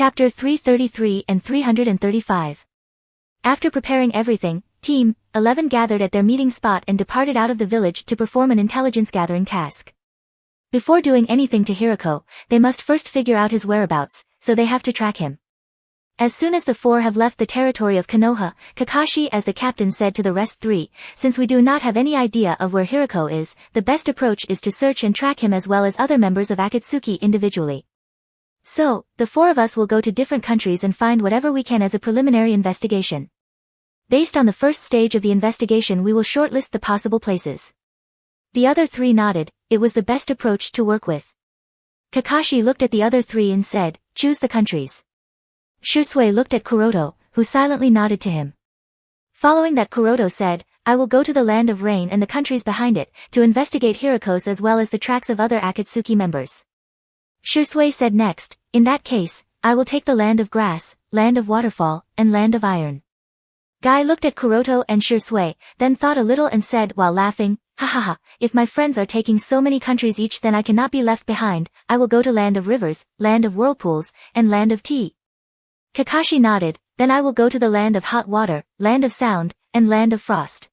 Chapter 333 and 335. After preparing everything, Team 11 gathered at their meeting spot and departed out of the village to perform an intelligence gathering task. Before doing anything to Hiroko, they must first figure out his whereabouts, so they have to track him. As soon as the four have left the territory of Konoha, Kakashi as the captain said to the rest three, since we do not have any idea of where Hiroko is, the best approach is to search and track him as well as other members of Akatsuki individually. So, the four of us will go to different countries and find whatever we can as a preliminary investigation. Based on the first stage of the investigation we will shortlist the possible places. The other three nodded, it was the best approach to work with. Kakashi looked at the other three and said, choose the countries. Shisui looked at Kuroto, who silently nodded to him. Following that Kuroto said, I will go to the Land of Rain and the countries behind it, to investigate Hiroko's as well as the tracks of other Akatsuki members. Shisui said next, in that case, I will take the Land of Grass, Land of Waterfall, and Land of Iron. Guy looked at Kuroto and Shisui, then thought a little and said while laughing, ha ha ha, if my friends are taking so many countries each then I cannot be left behind, I will go to Land of Rivers, Land of Whirlpools, and Land of Tea. Kakashi nodded, then I will go to the Land of Hot Water, Land of Sound, and Land of Frost.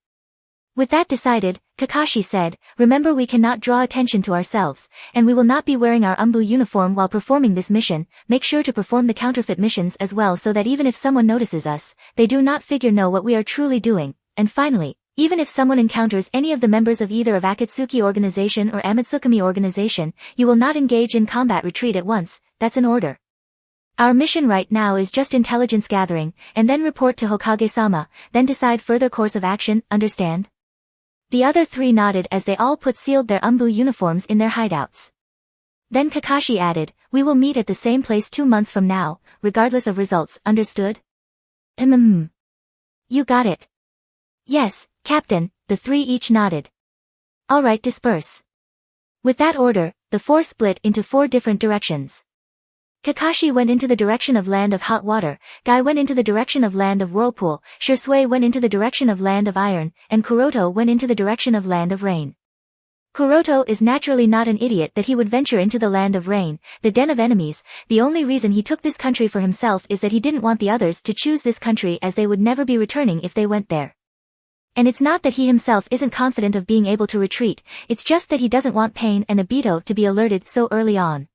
With that decided, Kakashi said, remember we cannot draw attention to ourselves, and we will not be wearing our umbu uniform while performing this mission, make sure to perform the counterfeit missions as well so that even if someone notices us, they do not know what we are truly doing, and finally, even if someone encounters any of the members of either of Akatsuki organization or Amatsukami organization, you will not engage in combat retreat at once, that's an order. Our mission right now is just intelligence gathering, and then report to Hokage-sama, then decide further course of action, understand? The other three nodded as they all sealed their umbu uniforms in their hideouts. Then Kakashi added, we will meet at the same place 2 months from now, regardless of results, understood? You got it. Yes, Captain, the three each nodded. Alright, disperse. With that order, the four split into 4 different directions. Kakashi went into the direction of Land of Hot Water, Guy went into the direction of Land of Whirlpool, Shisui went into the direction of Land of Iron, and Kuroto went into the direction of Land of Rain. Kuroto is naturally not an idiot that he would venture into the Land of Rain, the den of enemies. The only reason he took this country for himself is that he didn't want the others to choose this country as they would never be returning if they went there. And it's not that he himself isn't confident of being able to retreat, it's just that he doesn't want Pain and Obito to be alerted so early on.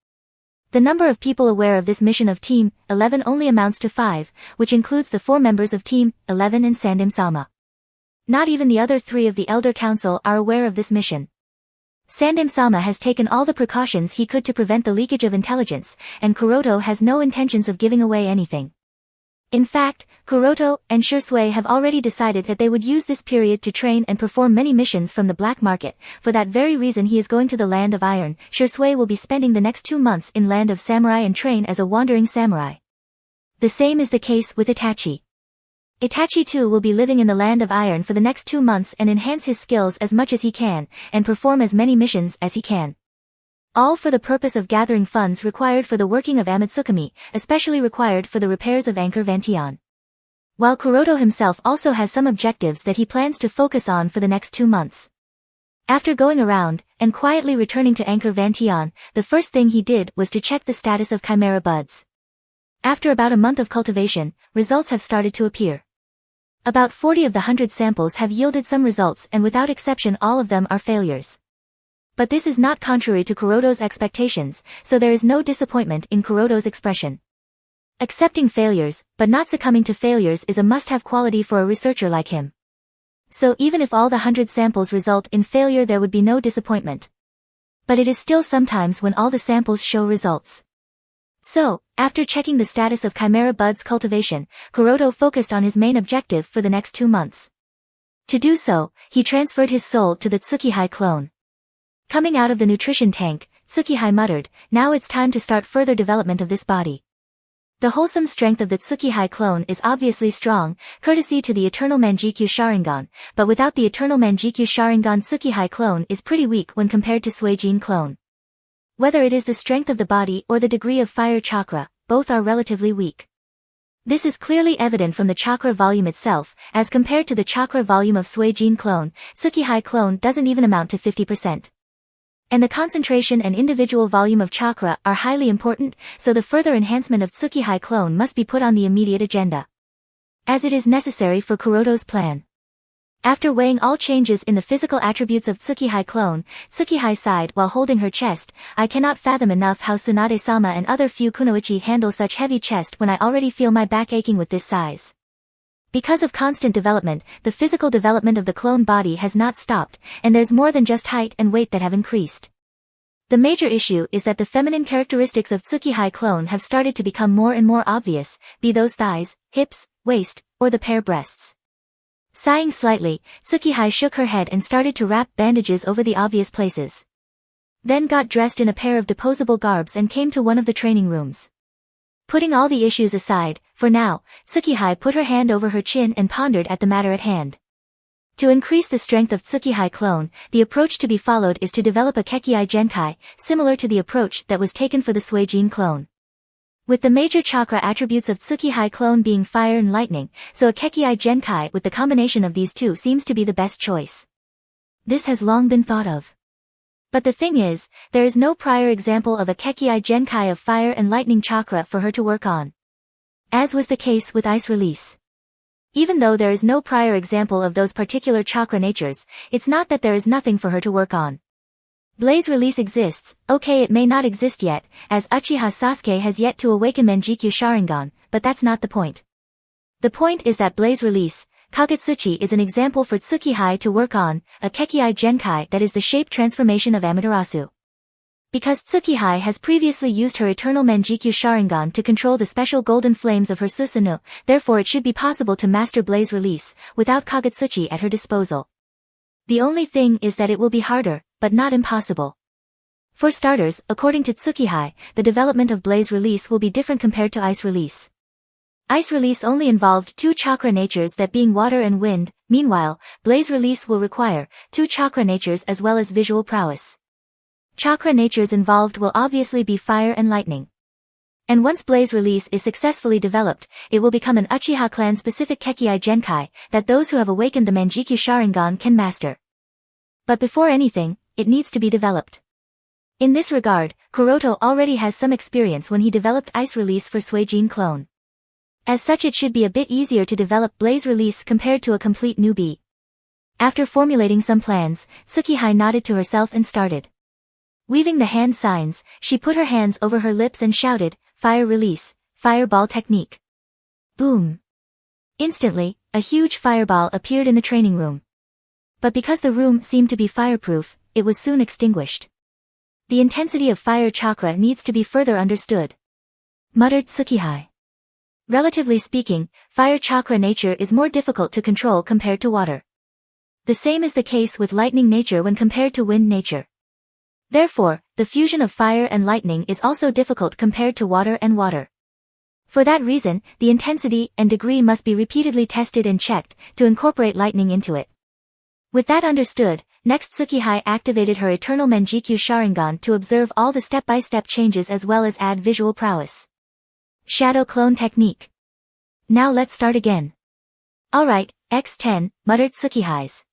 The number of people aware of this mission of Team 11 only amounts to 5, which includes the 4 members of Team 11 and Sandem-sama. Not even the other 3 of the Elder Council are aware of this mission. Sandem-sama has taken all the precautions he could to prevent the leakage of intelligence, and Kuroto has no intentions of giving away anything. In fact, Kuroto and Shisui have already decided that they would use this period to train and perform many missions from the black market. For that very reason he is going to the Land of Iron. Shisui will be spending the next 2 months in Land of Samurai and train as a wandering samurai. The same is the case with Itachi. Itachi too will be living in the Land of Iron for the next 2 months and enhance his skills as much as he can, and perform as many missions as he can. All for the purpose of gathering funds required for the working of Amatsukami, especially required for the repairs of Anchor Vantion. While Kuroto himself also has some objectives that he plans to focus on for the next 2 months. After going around, and quietly returning to Anchor Vantion, the first thing he did was to check the status of Chimera buds. After about a month of cultivation, results have started to appear. About 40 of the 100 samples have yielded some results and without exception all of them are failures. But this is not contrary to Kuroto's expectations, so there is no disappointment in Kuroto's expression. Accepting failures, but not succumbing to failures is a must-have quality for a researcher like him. So even if all the 100 samples result in failure there would be no disappointment. But it is still sometimes when all the samples show results. So, after checking the status of Chimera buds cultivation, Kuroto focused on his main objective for the next 2 months. To do so, he transferred his soul to the Tsukihai clone. Coming out of the nutrition tank, Tsukihai muttered, now it's time to start further development of this body. The wholesome strength of the Tsukihai clone is obviously strong, courtesy to the Eternal Manjikyu Sharingan, but without the Eternal Manjikyu Sharingan Tsukihai clone is pretty weak when compared to Suijin clone. Whether it is the strength of the body or the degree of fire chakra, both are relatively weak. This is clearly evident from the chakra volume itself, as compared to the chakra volume of Suijin clone, Tsukihai clone doesn't even amount to 50%. And the concentration and individual volume of chakra are highly important, so the further enhancement of Tsukihai clone must be put on the immediate agenda, as it is necessary for Kuroto's plan. After weighing all changes in the physical attributes of Tsukihai clone, Tsukihai sighed while holding her chest. I cannot fathom enough how Tsunade-sama and other few kunoichi handle such heavy chest when I already feel my back aching with this size. Because of constant development, the physical development of the clone body has not stopped, and there's more than just height and weight that have increased. The major issue is that the feminine characteristics of Tsukihai clone have started to become more and more obvious, be those thighs, hips, waist, or the pair breasts. Sighing slightly, Tsukihai shook her head and started to wrap bandages over the obvious places. Then got dressed in a pair of disposable garbs and came to one of the training rooms. Putting all the issues aside, for now, Tsukihai put her hand over her chin and pondered at the matter at hand. To increase the strength of Tsukihai clone, the approach to be followed is to develop a Kekii Genkai, similar to the approach that was taken for the Suijin clone. With the major chakra attributes of Tsukihai clone being fire and lightning, so a Kekii Genkai with the combination of these two seems to be the best choice. This has long been thought of. But the thing is, there is no prior example of a Kekii Genkai of fire and lightning chakra for her to work on, as was the case with ice release. Even though there is no prior example of those particular chakra natures, it's not that there is nothing for her to work on. Blaze release exists, okay, it may not exist yet, as Uchiha Sasuke has yet to awaken Menjikyu Sharingan, but that's not the point. The point is that blaze release, Kagetsuchi, is an example for Tsukihai to work on, a Kekii Genkai that is the shape transformation of Amaterasu. Because Tsukihai has previously used her eternal Menjikyu Sharingan to control the special golden flames of her Susanoo, therefore it should be possible to master blaze release, without Kagetsuchi at her disposal. The only thing is that it will be harder, but not impossible. For starters, according to Tsukihai, the development of blaze release will be different compared to ice release. Ice release only involved two chakra natures, that being water and wind. Meanwhile, blaze release will require two chakra natures as well as visual prowess. Chakra natures involved will obviously be fire and lightning. And once blaze release is successfully developed, it will become an Uchiha clan-specific Kekii Genkai, that those who have awakened the Menjikyu Sharingan can master. But before anything, it needs to be developed. In this regard, Kuroto already has some experience when he developed ice release for Suijin clone. As such, it should be a bit easier to develop blaze release compared to a complete newbie. After formulating some plans, Tsukihai nodded to herself and started. Weaving the hand signs, she put her hands over her lips and shouted, "Fire release, fireball technique." Boom! Instantly, a huge fireball appeared in the training room. But because the room seemed to be fireproof, it was soon extinguished. The intensity of fire chakra needs to be further understood, muttered Tsukihai. Relatively speaking, fire chakra nature is more difficult to control compared to water. The same is the case with lightning nature when compared to wind nature. Therefore, the fusion of fire and lightning is also difficult compared to water and water. For that reason, the intensity and degree must be repeatedly tested and checked to incorporate lightning into it. With that understood, next Tsukihai activated her eternal Menjikyu Sharingan to observe all the step-by-step changes as well as add visual prowess. Shadow clone technique. Now let's start again. Alright, X10, muttered Tsukihai's.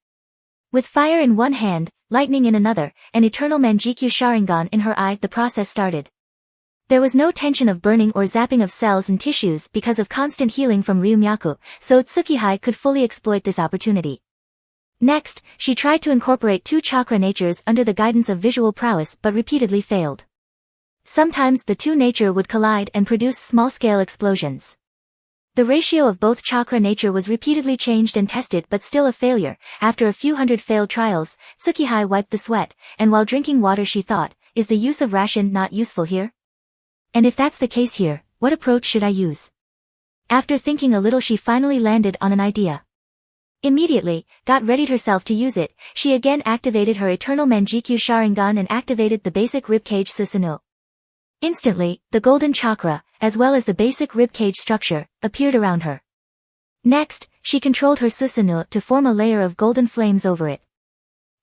With fire in one hand, lightning in another, and eternal Menjikyu Sharingan in her eye, the process started. There was no tension of burning or zapping of cells and tissues because of constant healing from Ryumyaku, so Tsukihai could fully exploit this opportunity. Next, she tried to incorporate two chakra natures under the guidance of visual prowess but repeatedly failed. Sometimes the two nature would collide and produce small-scale explosions. The ratio of both chakra nature was repeatedly changed and tested but still a failure. After a few hundred failed trials, Tsukihai wiped the sweat, and while drinking water she thought, is the use of ration not useful here? And if that's the case here, what approach should I use? After thinking a little she finally landed on an idea. Immediately, got readied herself to use it, she again activated her eternal Menjikyu Sharingan and activated the basic ribcage Susanoo. Instantly, the golden chakra, as well as the basic ribcage structure, appeared around her. Next, she controlled her Susanoo to form a layer of golden flames over it.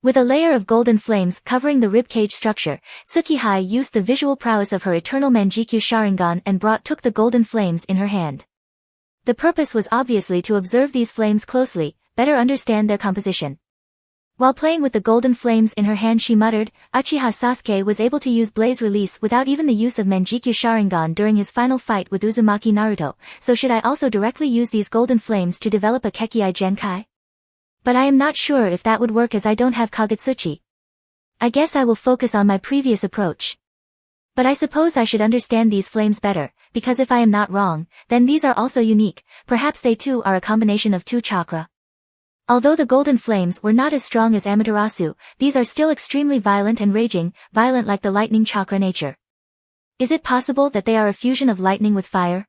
With a layer of golden flames covering the ribcage structure, Tsukihai used the visual prowess of her eternal Menjikyu Sharingan and took the golden flames in her hand. The purpose was obviously to observe these flames closely, better understand their composition. While playing with the golden flames in her hand she muttered, Uchiha Sasuke was able to use Blaze Release without even the use of Manjikyu Sharingan during his final fight with Uzumaki Naruto, so should I also directly use these golden flames to develop a Kekkai Genkai? But I am not sure if that would work as I don't have Kagutsuchi. I guess I will focus on my previous approach. But I suppose I should understand these flames better, because if I am not wrong, then these are also unique, perhaps they too are a combination of two chakra. Although the golden flames were not as strong as Amaterasu, these are still extremely violent and raging, violent like the lightning chakra nature. Is it possible that they are a fusion of lightning with fire?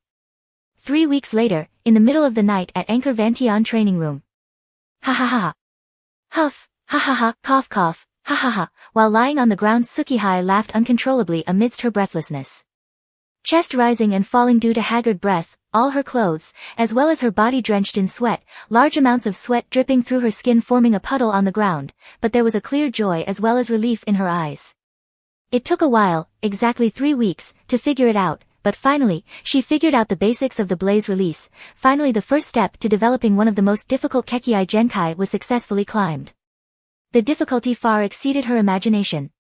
3 weeks later, in the middle of the night at Anchor Vantion training room. Ha ha ha. Huff, ha ha ha, cough cough, ha ha ha, while lying on the ground Tsukihei laughed uncontrollably amidst her breathlessness. Chest rising and falling due to haggard breath, all her clothes, as well as her body drenched in sweat, large amounts of sweat dripping through her skin forming a puddle on the ground, but there was a clear joy as well as relief in her eyes. It took a while, exactly 3 weeks, to figure it out, but finally, she figured out the basics of the Blaze Release. Finally the first step to developing one of the most difficult Kekkai Genkai was successfully climbed. The difficulty far exceeded her imagination.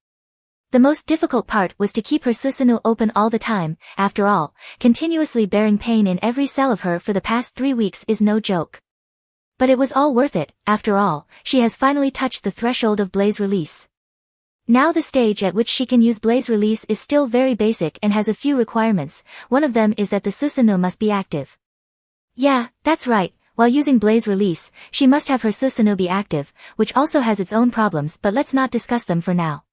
The most difficult part was to keep her Susanoo open all the time. After all, continuously bearing pain in every cell of her for the past 3 weeks is no joke. But it was all worth it. After all, she has finally touched the threshold of Blaze Release. Now the stage at which she can use Blaze Release is still very basic and has a few requirements. One of them is that the Susanoo must be active. Yeah, that's right. While using Blaze Release, she must have her Susanoo be active, which also has its own problems, but let's not discuss them for now.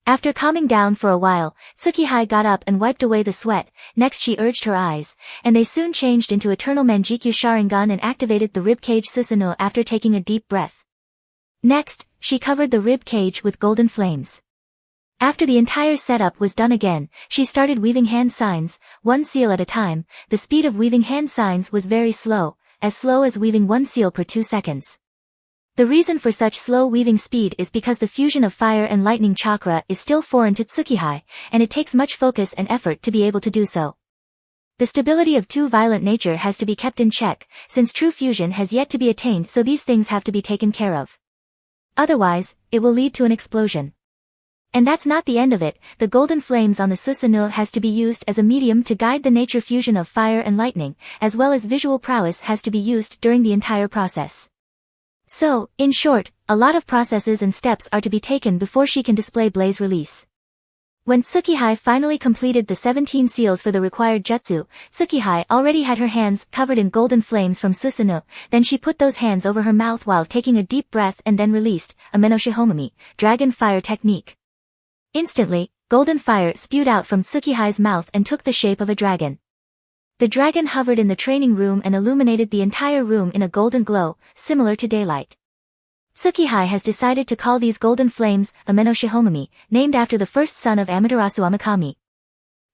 After calming down for a while, Tsukihei got up and wiped away the sweat. Next she urged her eyes, and they soon changed into Eternal Manjikyu Sharingan and activated the rib cage Susanoo after taking a deep breath. Next, she covered the rib cage with golden flames. After the entire setup was done again, she started weaving hand signs, one seal at a time. The speed of weaving hand signs was very slow as weaving one seal per 2 seconds. The reason for such slow weaving speed is because the fusion of fire and lightning chakra is still foreign to Tsukihei, and it takes much focus and effort to be able to do so. The stability of two violent nature has to be kept in check, since true fusion has yet to be attained, so these things have to be taken care of. Otherwise, it will lead to an explosion. And that's not the end of it. The golden flames on the Susanoo has to be used as a medium to guide the nature fusion of fire and lightning, as well as visual prowess has to be used during the entire process. So, in short, a lot of processes and steps are to be taken before she can display Blaze Release. When Tsukihei finally completed the 17 seals for the required jutsu, Tsukihei already had her hands covered in golden flames from Susanoo, then she put those hands over her mouth while taking a deep breath and then released, Amenoshihomami, Dragon Fire Technique. Instantly, golden fire spewed out from Tsukihei's mouth and took the shape of a dragon. The dragon hovered in the training room and illuminated the entire room in a golden glow, similar to daylight. Tsukihei has decided to call these golden flames Amenoshihomami, named after the first son of Amaterasu Amakami.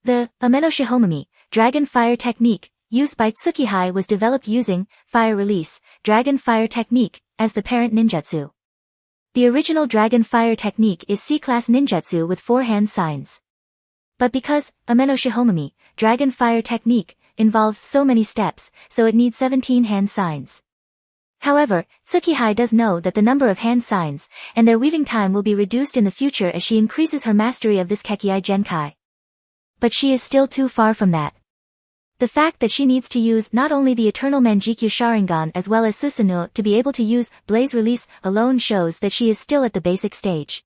The Amenoshihomami, Dragon Fire Technique, used by Tsukihei was developed using Fire Release, Dragon Fire Technique, as the parent ninjutsu. The original Dragon Fire Technique is C-class ninjutsu with 4 hand signs. But because Amenoshihomami, Dragon Fire Technique, involves so many steps, so it needs 17 hand signs. However, Tsukihei does know that the number of hand signs, and their weaving time will be reduced in the future as she increases her mastery of this Kekkai Genkai. But she is still too far from that. The fact that she needs to use not only the Eternal Manjikyu Sharingan as well as Susanoo to be able to use Blaze Release alone shows that she is still at the basic stage.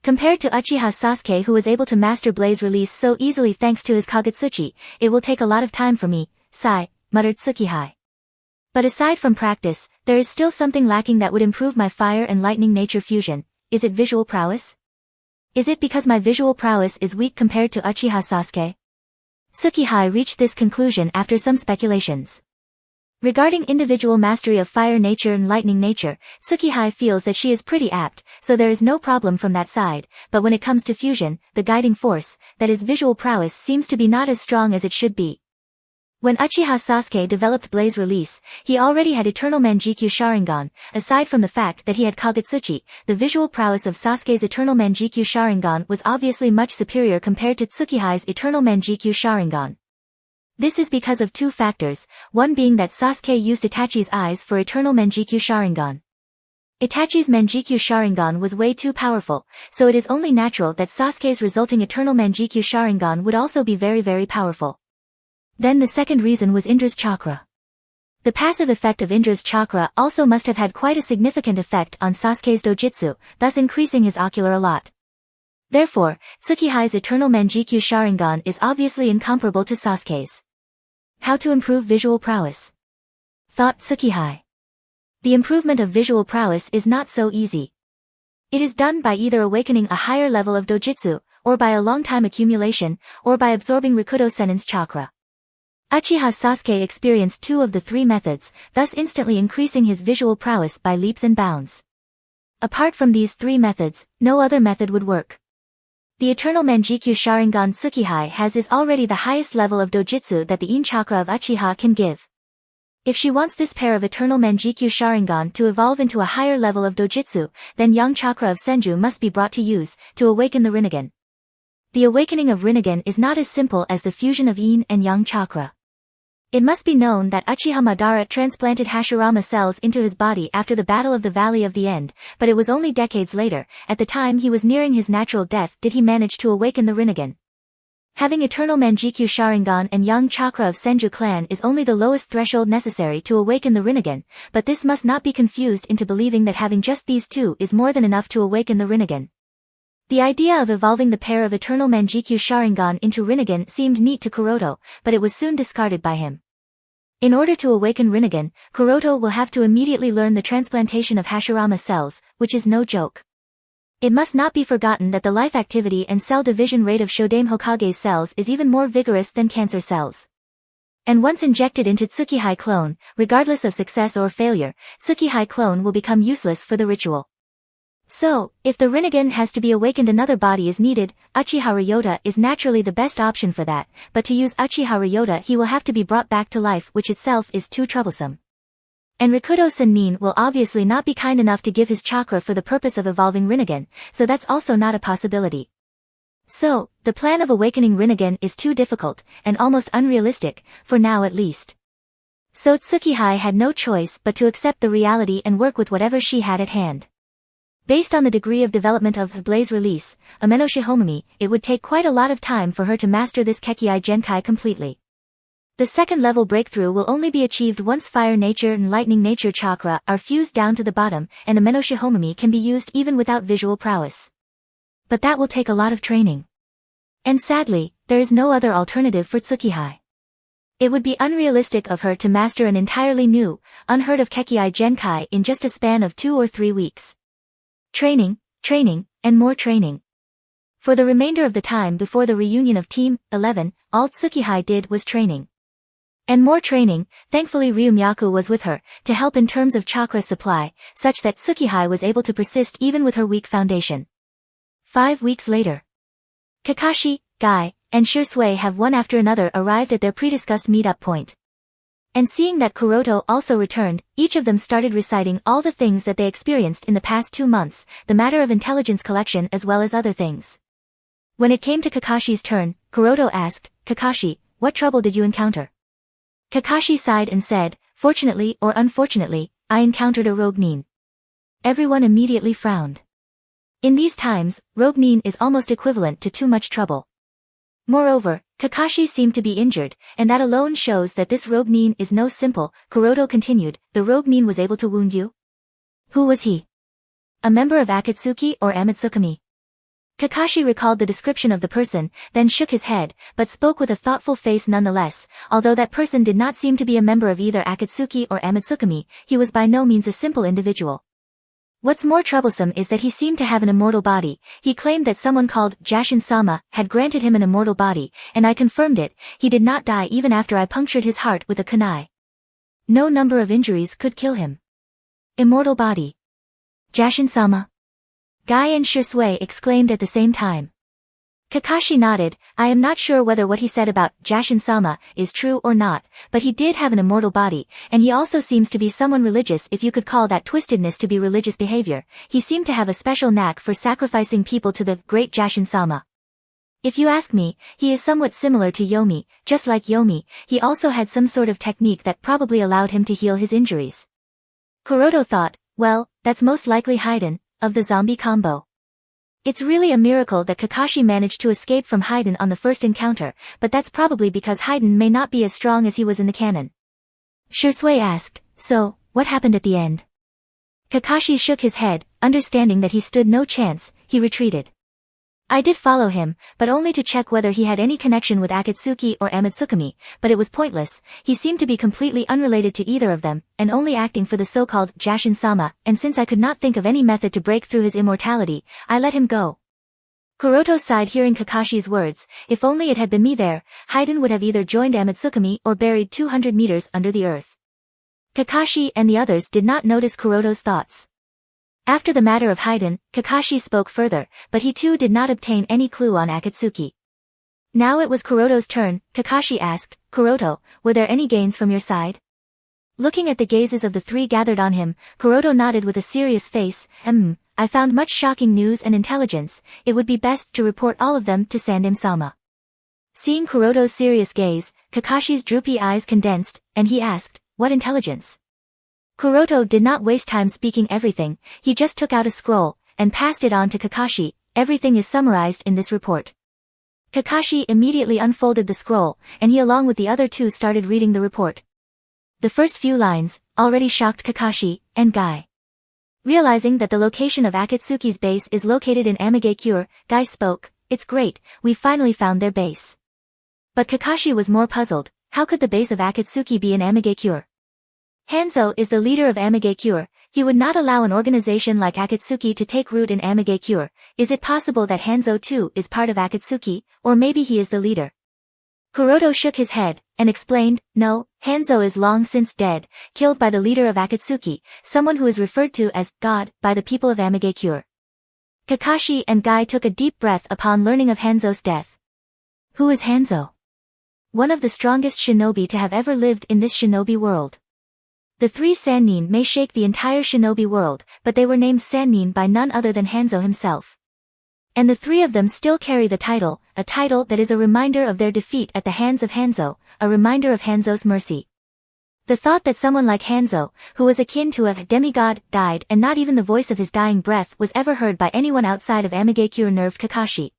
Compared to Uchiha Sasuke, who was able to master Blaze Release so easily thanks to his Kagutsuchi, it will take a lot of time for me, sigh, muttered Tsukihei. But aside from practice, there is still something lacking that would improve my fire and lightning nature fusion. Is it visual prowess? Is it because my visual prowess is weak compared to Uchiha Sasuke? Tsukihei reached this conclusion after some speculations. Regarding individual mastery of fire nature and lightning nature, Tsukihei feels that she is pretty apt, so there is no problem from that side, but when it comes to fusion, the guiding force, that is visual prowess, seems to be not as strong as it should be. When Uchiha Sasuke developed Blaze Release, he already had Eternal Manjikyu Sharingan. Aside from the fact that he had Kagutsuchi, the visual prowess of Sasuke's Eternal Manjikyu Sharingan was obviously much superior compared to Tsukihei's Eternal Manjikyu Sharingan. This is because of 2 factors, one being that Sasuke used Itachi's eyes for Eternal Manjikyu Sharingan. Itachi's Manjikyu Sharingan was way too powerful, so it is only natural that Sasuke's resulting eternal Manjikyu Sharingan would also be very very powerful. Then the second reason was Indra's chakra. The passive effect of Indra's chakra also must have had quite a significant effect on Sasuke's dojutsu, thus increasing his ocular a lot. Therefore, Tsukihai's eternal Manjikyu Sharingan is obviously incomparable to Sasuke's. How to improve visual prowess? Thought Tsukihai. The improvement of visual prowess is not so easy. It is done by either awakening a higher level of dojutsu, or by a long time accumulation, or by absorbing Rikudo Sennin's chakra. Uchiha Sasuke experienced 2 of the 3 methods, thus instantly increasing his visual prowess by leaps and bounds. Apart from these 3 methods, no other method would work. The eternal Manjikyu Sharingan Tsukihai has is already the highest level of dojutsu that the Yin chakra of Uchiha can give. If she wants this pair of eternal Manjikyu Sharingan to evolve into a higher level of dojutsu, then Yang chakra of Senju must be brought to use, to awaken the Rinnegan. The awakening of Rinnegan is not as simple as the fusion of Yin and Yang chakra. It must be known that Uchiha Madara transplanted Hashirama cells into his body after the Battle of the Valley of the End, but it was only decades later, at the time he was nearing his natural death, did he manage to awaken the Rinnegan. Having eternal Manjikyu Sharingan and Yang chakra of Senju clan is only the lowest threshold necessary to awaken the Rinnegan, but this must not be confused into believing that having just these 2 is more than enough to awaken the Rinnegan. The idea of evolving the pair of eternal Manjikyu Sharingan into Rinnegan seemed neat to Kuroto, but it was soon discarded by him. In order to awaken Rinnegan, Kuroto will have to immediately learn the transplantation of Hashirama cells, which is no joke. It must not be forgotten that the life activity and cell division rate of Shodame Hokage's cells is even more vigorous than cancer cells. And once injected into Tsukihai clone, regardless of success or failure, Tsukihai clone will become useless for the ritual. So, if the Rinnegan has to be awakened, another body is needed. Uchiha Ryota is naturally the best option for that, but to use Uchiha Ryota he will have to be brought back to life, which itself is too troublesome. And Rikudo Sennin will obviously not be kind enough to give his chakra for the purpose of evolving Rinnegan, so that's also not a possibility. So, the plan of awakening Rinnegan is too difficult, and almost unrealistic, for now at least. So Tsukihai had no choice but to accept the reality and work with whatever she had at hand. Based on the degree of development of the Blaze release, Ameno Shihomimi, it would take quite a lot of time for her to master this Kekkai Genkai completely. The second level breakthrough will only be achieved once Fire Nature and Lightning Nature chakra are fused down to the bottom, and Ameno Shihomimi can be used even without visual prowess. But that will take a lot of training. And sadly, there is no other alternative for Tsukihai. It would be unrealistic of her to master an entirely new, unheard of Kekkai Genkai in just a span of 2 or 3 weeks. Training, training, and more training. For the remainder of the time before the reunion of Team 11, all Tsukihai did was training. And more training. Thankfully Ryumyaku was with her, to help in terms of chakra supply, such that Tsukihai was able to persist even with her weak foundation. 5 weeks later. Kakashi, Guy, and Shursui have one after another arrived at their prediscussed meet-up point. And seeing that Kuroto also returned, each of them started reciting all the things that they experienced in the past 2 months, the matter of intelligence collection as well as other things. When it came to Kakashi's turn, Kuroto asked, Kakashi, what trouble did you encounter? Kakashi sighed and said, fortunately or unfortunately, I encountered a rogue nin. Everyone immediately frowned. In these times, rogue nin is almost equivalent to too much trouble. Moreover, Kakashi seemed to be injured, and that alone shows that this rogue nin is no simple. Kuroto continued, the rogue nin was able to wound you? Who was he? A member of Akatsuki or Amatsukami? Kakashi recalled the description of the person, then shook his head, but spoke with a thoughtful face nonetheless. Although that person did not seem to be a member of either Akatsuki or Amatsukami, he was by no means a simple individual. What's more troublesome is that he seemed to have an immortal body. He claimed that someone called Jashin-sama had granted him an immortal body, and I confirmed it. He did not die even after I punctured his heart with a kunai. No number of injuries could kill him. Immortal body. Jashin-sama. Guy and Shursui exclaimed at the same time. Kakashi nodded. I am not sure whether what he said about Jashin-sama is true or not, but he did have an immortal body, and he also seems to be someone religious, if you could call that twistedness to be religious behavior. He seemed to have a special knack for sacrificing people to the great Jashin-sama. If you ask me, he is somewhat similar to Yomi. Just like Yomi, he also had some sort of technique that probably allowed him to heal his injuries. Kuroto thought, Well, that's most likely Hyden, of the zombie combo. It's really a miracle that Kakashi managed to escape from Hyden on the first encounter, but that's probably because Hyden may not be as strong as he was in the canon. Shursui asked, so, what happened at the end? Kakashi shook his head, understanding that he stood no chance. He retreated. I did follow him, but only to check whether he had any connection with Akatsuki or Amitsukami, but it was pointless. He seemed to be completely unrelated to either of them, and only acting for the so-called Jashin-sama, and since I could not think of any method to break through his immortality, I let him go. Kuroto sighed hearing Kakashi's words. If only it had been me there, Hyden would have either joined Amitsukami or buried 200 meters under the earth. Kakashi and the others did not notice Kuroto's thoughts. After the matter of Hyden, Kakashi spoke further, but he too did not obtain any clue on Akatsuki. Now it was Kuroto's turn. Kakashi asked, Kuroto, were there any gains from your side? Looking at the gazes of the three gathered on him, Kuroto nodded with a serious face. I found much shocking news and intelligence. It would be best to report all of them to Sandem-sama. Seeing Kuroto's serious gaze, Kakashi's droopy eyes condensed, and he asked, what intelligence? Kuroto did not waste time speaking everything. He just took out a scroll, and passed it on to Kakashi. Everything is summarized in this report. Kakashi immediately unfolded the scroll, and he along with the other two started reading the report. The first few lines already shocked Kakashi and Guy. Realizing that the location of Akatsuki's base is located in Amigakure, Guy spoke, it's great, we finally found their base. But Kakashi was more puzzled. How could the base of Akatsuki be in Amigakure? Hanzo is the leader of Amigakure. He would not allow an organization like Akatsuki to take root in Amigakure. Is it possible that Hanzo too is part of Akatsuki, or maybe he is the leader? Kuroto shook his head, and explained, no, Hanzo is long since dead, killed by the leader of Akatsuki, someone who is referred to as God by the people of Amigakure. Kakashi and Guy took a deep breath upon learning of Hanzo's death. Who is Hanzo? One of the strongest shinobi to have ever lived in this shinobi world. The three Sannin may shake the entire shinobi world, but they were named Sannin by none other than Hanzo himself. And the three of them still carry the title, a title that is a reminder of their defeat at the hands of Hanzo, a reminder of Hanzo's mercy. The thought that someone like Hanzo, who was akin to a demigod, died and not even the voice of his dying breath was ever heard by anyone outside of Amigakure nerved Kakashi.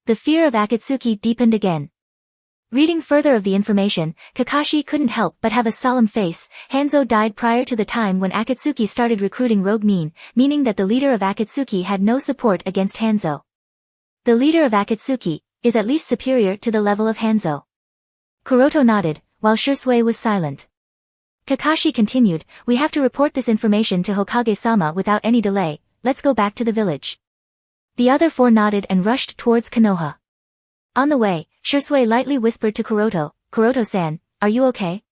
The fear of Akatsuki deepened again. Reading further of the information, Kakashi couldn't help but have a solemn face. Hanzo died prior to the time when Akatsuki started recruiting rogue Nin, meaning that the leader of Akatsuki had no support against Hanzo. The leader of Akatsuki is at least superior to the level of Hanzo. Kuroto nodded, while Shursui was silent. Kakashi continued, we have to report this information to Hokage-sama without any delay. Let's go back to the village. The other four nodded and rushed towards Konoha. On the way, Shursui lightly whispered to Kuroto, Kuroto-san, are you okay?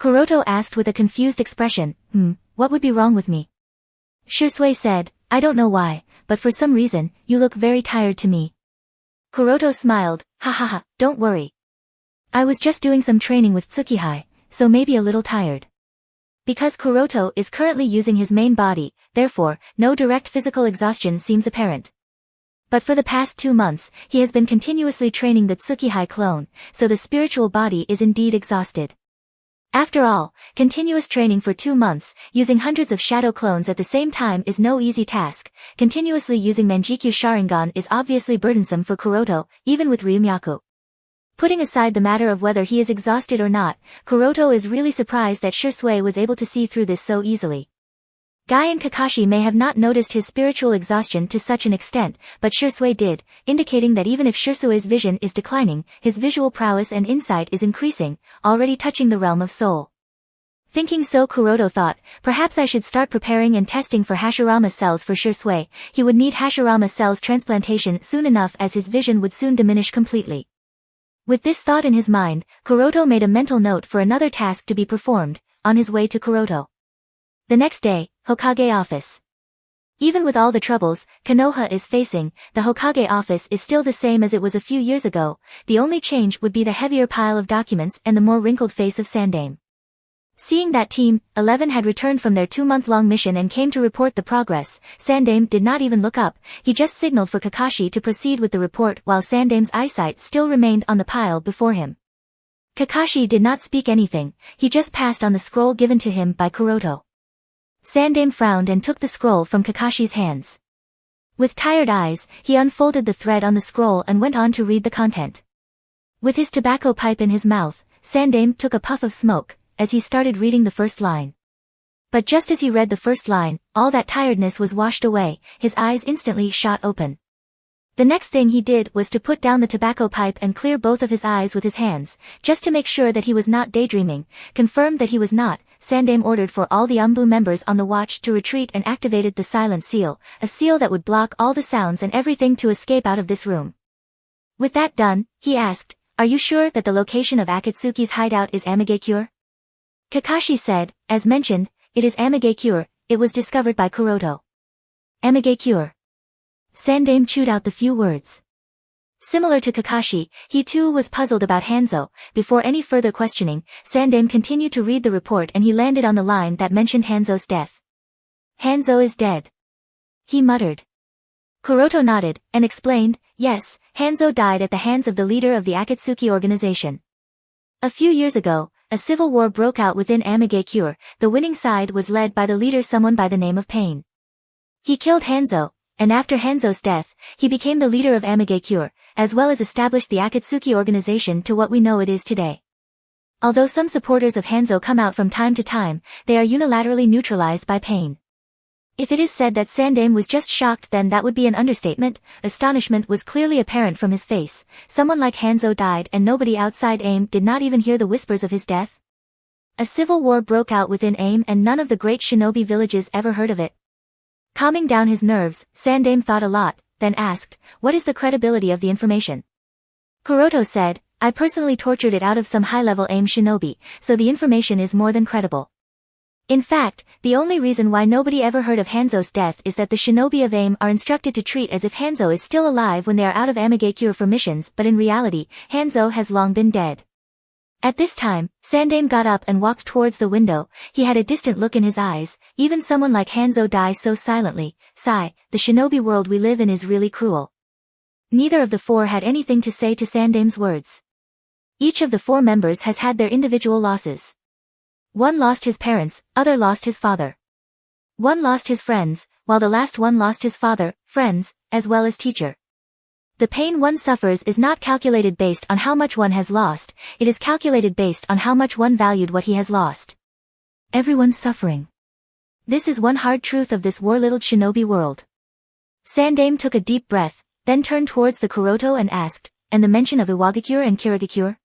Kuroto asked with a confused expression, what would be wrong with me? Shursui said, I don't know why, but for some reason, you look very tired to me. Kuroto smiled, ha, don't worry. I was just doing some training with Tsukihei, so maybe a little tired. Because Kuroto is currently using his main body, therefore, no direct physical exhaustion seems apparent. But for the past 2 months, he has been continuously training the Tsukihei clone, so the spiritual body is indeed exhausted. After all, continuous training for 2 months, using hundreds of shadow clones at the same time is no easy task. Continuously using Manjikyu Sharingan is obviously burdensome for Kuroto, even with Ryumyaku. Putting aside the matter of whether he is exhausted or not, Kuroto is really surprised that Shursui was able to see through this so easily. Guy and Kakashi may have not noticed his spiritual exhaustion to such an extent, but Shursui did, indicating that even if Shursui's vision is declining, his visual prowess and insight is increasing, already touching the realm of soul. Thinking so, Kuroto thought, perhaps I should start preparing and testing for Hashirama cells for Shursui. He would need Hashirama cells transplantation soon enough as his vision would soon diminish completely. With this thought in his mind, Kuroto made a mental note for another task to be performed, on his way to Kuroto. The next day, Hokage office. Even with all the troubles Konoha is facing, the Hokage office is still the same as it was a few years ago. The only change would be the heavier pile of documents and the more wrinkled face of Sandame. Seeing that Team 11 had returned from their 2-month-long mission and came to report the progress, Sandame did not even look up. He just signaled for Kakashi to proceed with the report while Sandame's eyesight still remained on the pile before him. Kakashi did not speak anything, he just passed on the scroll given to him by Kuroto. Sandaime frowned and took the scroll from Kakashi's hands. With tired eyes, he unfolded the thread on the scroll and went on to read the content. With his tobacco pipe in his mouth, Sandaime took a puff of smoke, as he started reading the first line. But just as he read the first line, all that tiredness was washed away, his eyes instantly shot open. The next thing he did was to put down the tobacco pipe and clear both of his eyes with his hands, just to make sure that he was not daydreaming. Confirmed that he was not, Sandaime ordered for all the Umbu members on the watch to retreat and activated the silent seal, a seal that would block all the sounds and everything to escape out of this room. With that done, he asked, "Are you sure that the location of Akatsuki's hideout is Amigakure?" Kakashi said, "As mentioned, it is Amigakure, it was discovered by Kuroto." Amigakure. Sandaime chewed out the few words. Similar to Kakashi, he too was puzzled about Hanzo. Before any further questioning, Sandaime continued to read the report and he landed on the line that mentioned Hanzo's death. "Hanzo is dead," he muttered. Kuroto nodded, and explained, "Yes, Hanzo died at the hands of the leader of the Akatsuki organization. A few years ago, a civil war broke out within Amigakure. The winning side was led by the leader, someone by the name of Pain. He killed Hanzo, and after Hanzo's death, he became the leader of Amigakure, as well as established the Akatsuki organization to what we know it is today. Although some supporters of Hanzo come out from time to time, they are unilaterally neutralized by Pain." If it is said that Sandaime was just shocked, then that would be an understatement. Astonishment was clearly apparent from his face. Someone like Hanzo died and nobody outside AIM did not even hear the whispers of his death? A civil war broke out within AIM and none of the great shinobi villages ever heard of it. Calming down his nerves, Sandaime thought a lot, then asked, "What is the credibility of the information?" Kuroto said, "I personally tortured it out of some high-level AIM shinobi, so the information is more than credible. In fact, the only reason why nobody ever heard of Hanzo's death is that the shinobi of AIM are instructed to treat as if Hanzo is still alive when they are out of Amigakure for missions, but in reality, Hanzo has long been dead." At this time, Sandaime got up and walked towards the window. He had a distant look in his eyes. Even someone like Hanzo dies so silently. Sigh, the shinobi world we live in is really cruel. Neither of the four had anything to say to Sandaime's words. Each of the four members has had their individual losses. One lost his parents, other lost his father. One lost his friends, while the last one lost his father, friends, as well as teacher. The pain one suffers is not calculated based on how much one has lost, it is calculated based on how much one valued what he has lost. Everyone's suffering. This is one hard truth of this war-littled shinobi world. Sandaime took a deep breath, then turned towards the Kuroto and asked, "And the mention of Iwagakure and Kirigakure?"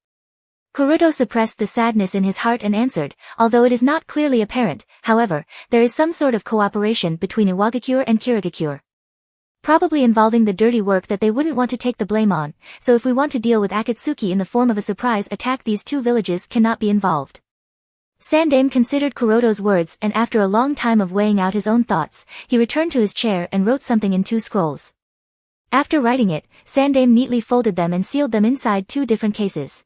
Kuroto suppressed the sadness in his heart and answered, "Although it is not clearly apparent, however, there is some sort of cooperation between Iwagakure and Kirigakure. Probably involving the dirty work that they wouldn't want to take the blame on, so if we want to deal with Akatsuki in the form of a surprise attack, these two villages cannot be involved." Sandaime considered Kuroto's words and after a long time of weighing out his own thoughts, he returned to his chair and wrote something in 2 scrolls. After writing it, Sandaime neatly folded them and sealed them inside 2 different cases.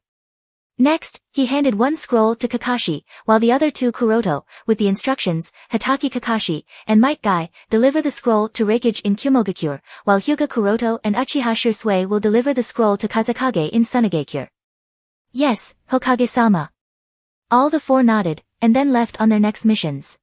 Next, he handed 1 scroll to Kakashi, while the other 2 Kuroto, with the instructions, Hataki Kakashi, and Might Guy, deliver the scroll to Reikage in Kumogakure, while Hyuga Kuroto and Uchiha Shursui will deliver the scroll to Kazakage in Sunagakure. "Yes, Hokage-sama." All the 4 nodded, and then left on their next missions.